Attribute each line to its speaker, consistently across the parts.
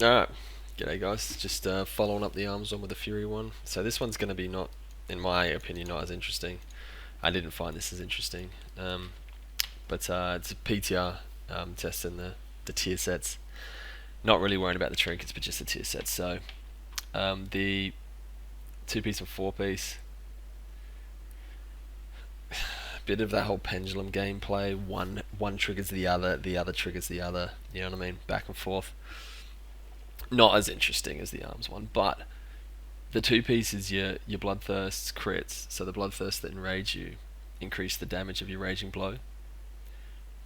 Speaker 1: Alright, g'day guys. Just following up the arms one with the Fury one. So this one's going to be not, in my opinion, not as interesting. I didn't find this as interesting. But it's a PTR testing the tier sets. Not really worrying about the trinkets, but just the tier sets. So the 2-piece and 4-piece, bit of that whole pendulum gameplay. One triggers the other triggers the other. You know what I mean? Back and forth. Not as interesting as the arms one, but the 2-piece is your bloodthirsts crits. So the bloodthirsts that enrage you increase the damage of your raging blow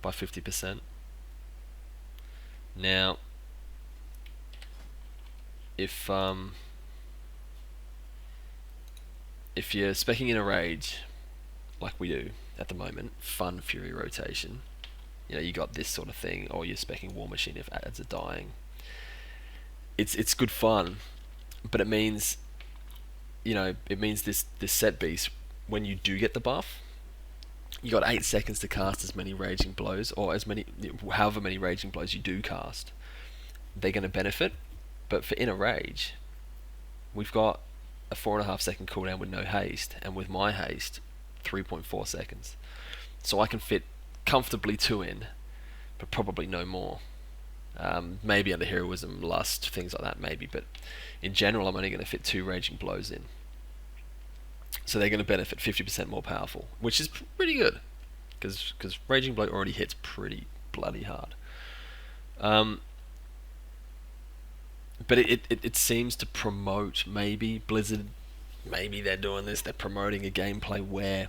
Speaker 1: by 50%. Now, if you're specking in a rage like we do at the moment, fun fury rotation, you got this sort of thing, or you're specking War Machine if ads are dying. It's good fun, but it means this set beast, when you do get the buff, you got 8 seconds to cast as many raging blows, or however many raging blows you do cast. They're going to benefit, but for Inner Rage, we've got a 4.5 second cooldown with no haste, and with my haste, 3.4 seconds. So I can fit comfortably 2 in, but probably no more. Maybe under heroism, lust, things like that, maybe, but in general, I'm only going to fit 2 raging blows in. So they're going to benefit 50% more powerful, which is pretty good, because raging blow already hits pretty bloody hard. But it seems to promote, maybe Blizzard, maybe they're doing this, they're promoting a gameplay where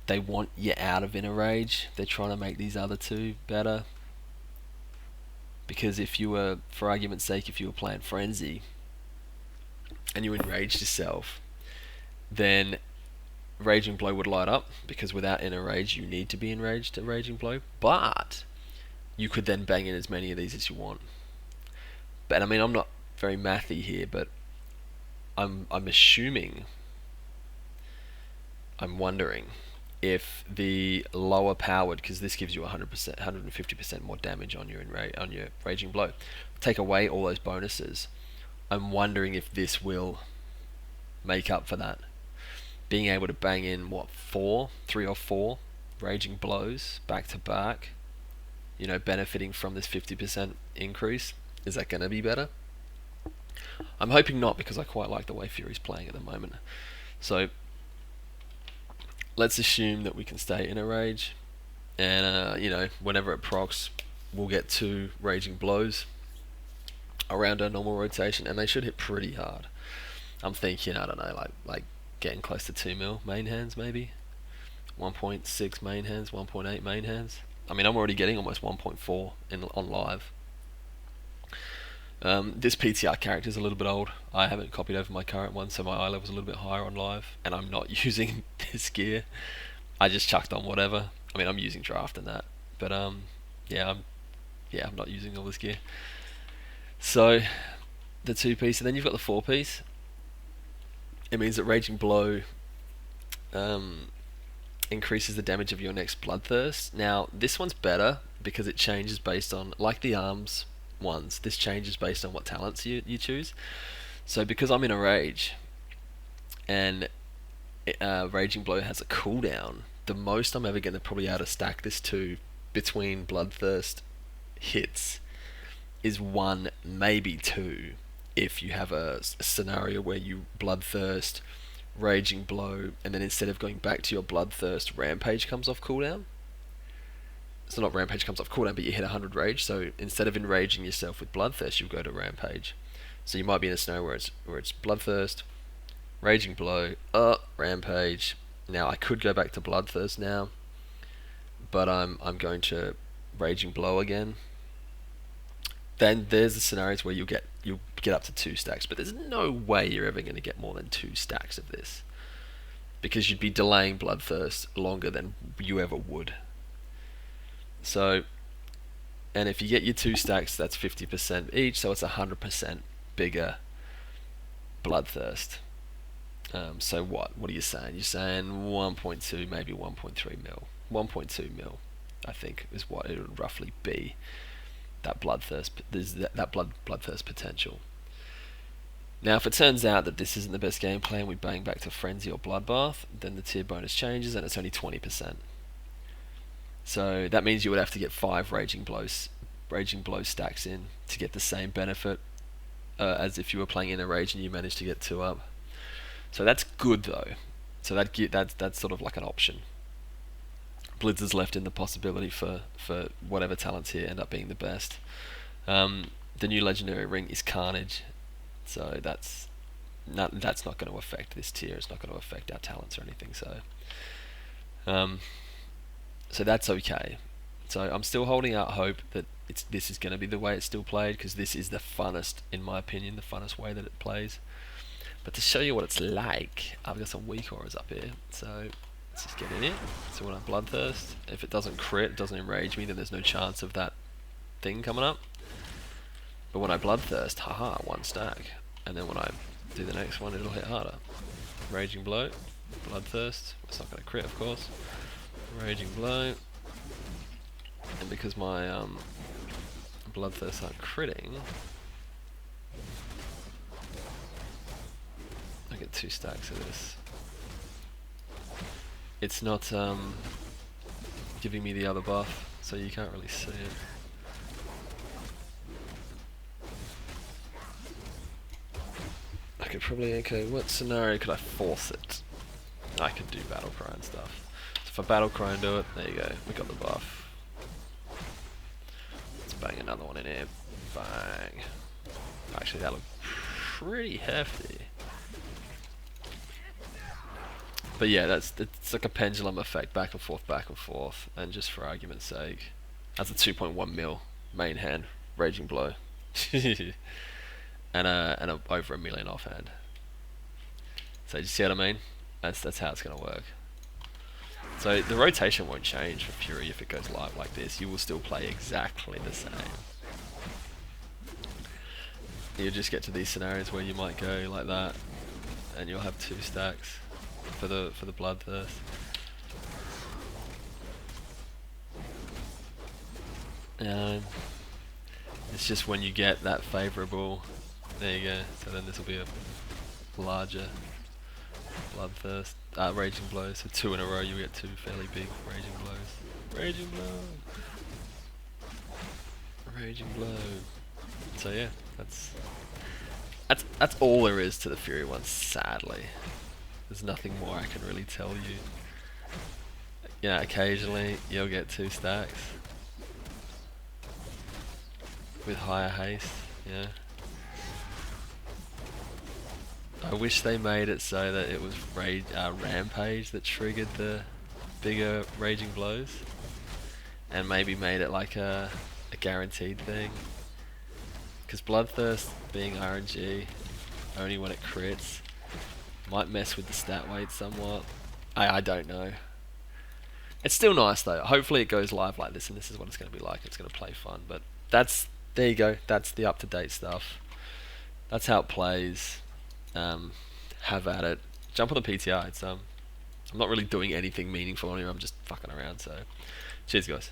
Speaker 1: they want you out of Inner Rage. They're trying to make these other two better. Because if you were, for argument's sake, if you were playing Frenzy and you enraged yourself, then Raging Blow would light up, because without Inner Rage you need to be enraged to Raging Blow, but you could then bang in as many of these as you want. But I mean, I'm not very mathy here, but I'm wondering if the lower powered, because this gives you 100%, 150% more damage on your Raging Blow, take away all those bonuses. I'm wondering if this will make up for that. Being able to bang in 3 or 4 Raging Blows back to back, benefiting from this 50% increase. Is that going to be better? I'm hoping not, because I quite like the way Fury's playing at the moment. So let's assume that we can stay in a rage, and whenever it procs, we'll get 2 Raging Blows around our normal rotation, and they should hit pretty hard. I'm thinking, I don't know, like getting close to 2 mil main hands, maybe 1.6 main hands, 1.8 main hands. I mean, I'm already getting almost 1.4 on live. This PTR character is a little bit old. I haven't copied over my current one, so my eye level's a little bit higher on live, and I'm not using this gear. I just chucked on whatever. I mean, I'm using draft and that, but I'm not using all this gear. So the 2-piece, and then you've got the 4-piece. It means that Raging Blow increases the damage of your next Bloodthirst. Now, this one's better because it changes based on, like the arms ones, this changes based on what talents you choose. So because I'm in a rage, and Raging Blow has a cooldown, the most I'm ever going to probably able to stack this to between Bloodthirst hits is 1, maybe 2, if you have a scenario where you Bloodthirst, Raging Blow, and then instead of going back to your Bloodthirst, Rampage comes off cooldown. So not Rampage comes off cooldown, but you hit 100 rage, so instead of enraging yourself with Bloodthirst, you'll go to Rampage. So you might be in a scenario where it's Bloodthirst, Raging Blow, Rampage. Now I could go back to Bloodthirst now, but I'm going to Raging Blow again. Then there's the scenarios where you'll get up to 2 stacks, but there's no way you're ever going to get more than 2 stacks of this, because you'd be delaying Bloodthirst longer than you ever would. So, and if you get your 2 stacks, that's 50% each, so it's 100% bigger Bloodthirst. So what are you saying? You're saying 1.2, maybe 1.3 mil. 1.2 mil, I think, is what it would roughly be. that bloodthirst. There's that bloodthirst potential. Now, if it turns out that this isn't the best gameplay and we bang back to Frenzy or Bloodbath, then the tier bonus changes and it's only 20%. So that means you would have to get 5 Raging Blow stacks in to get the same benefit as if you were playing in a Rage and you managed to get 2 up. So that's good though. So that's sort of like an option. Blitz is left in the possibility for whatever talents here end up being the best. The new legendary ring is Carnage, so that's not going to affect this tier. It's not going to affect our talents or anything. So that's okay. So I'm still holding out hope that this is going to be the way it's still played, because this is the funnest, in my opinion, the funnest way that it plays. But to show you what it's like, I've got some weak auras up here. So let's just get in it. So when I Bloodthirst, if it doesn't crit, it doesn't enrage me, then there's no chance of that thing coming up. But when I Bloodthirst, haha, 1 stack. And then when I do the next one, it'll hit harder. Raging Blow, Bloodthirst. It's not going to crit, of course. Raging Blow. And because my Bloodthirsts aren't critting, I get 2 stacks of this. It's not giving me the other buff, so you can't really see it. I could probably, okay, what scenario could I force it? I could do Battle Cry and stuff. So if I Battle Cry and do it, there you go, we got the buff. Let's bang another one in here. Bang. Actually, that looked pretty hefty. But yeah, it's like a pendulum effect, back and forth, and just for argument's sake, that's a 2.1 mil main hand, Raging Blow, and over 1 million offhand. So you see what I mean? That's how it's gonna work. So the rotation won't change for Fury if it goes live like this. You will still play exactly the same. You'll just get to these scenarios where you might go like that, and you'll have 2 stacks for the Bloodthirst. It's just when you get that favourable, there you go. So then this will be a larger Bloodthirst, Raging Blow. So 2 in a row, you get 2 fairly big Raging Blows. Raging Blow, Raging Blow. So yeah, that's all there is to the Fury one. Sadly, there's nothing more I can really tell you. Yeah, occasionally you'll get 2 stacks with higher haste. Yeah. I wish they made it so that it was Rampage that triggered the bigger Raging Blows, and maybe made it like a guaranteed thing. Because Bloodthirst being RNG only when it crits might mess with the stat weight somewhat. I don't know. It's still nice though. Hopefully it goes live like this and this is what it's going to be like. It's going to play fun. But there you go. That's the up-to-date stuff. That's how it plays. Have at it. Jump on the PTR. It's I'm not really doing anything meaningful on here. I'm just fucking around. So cheers guys.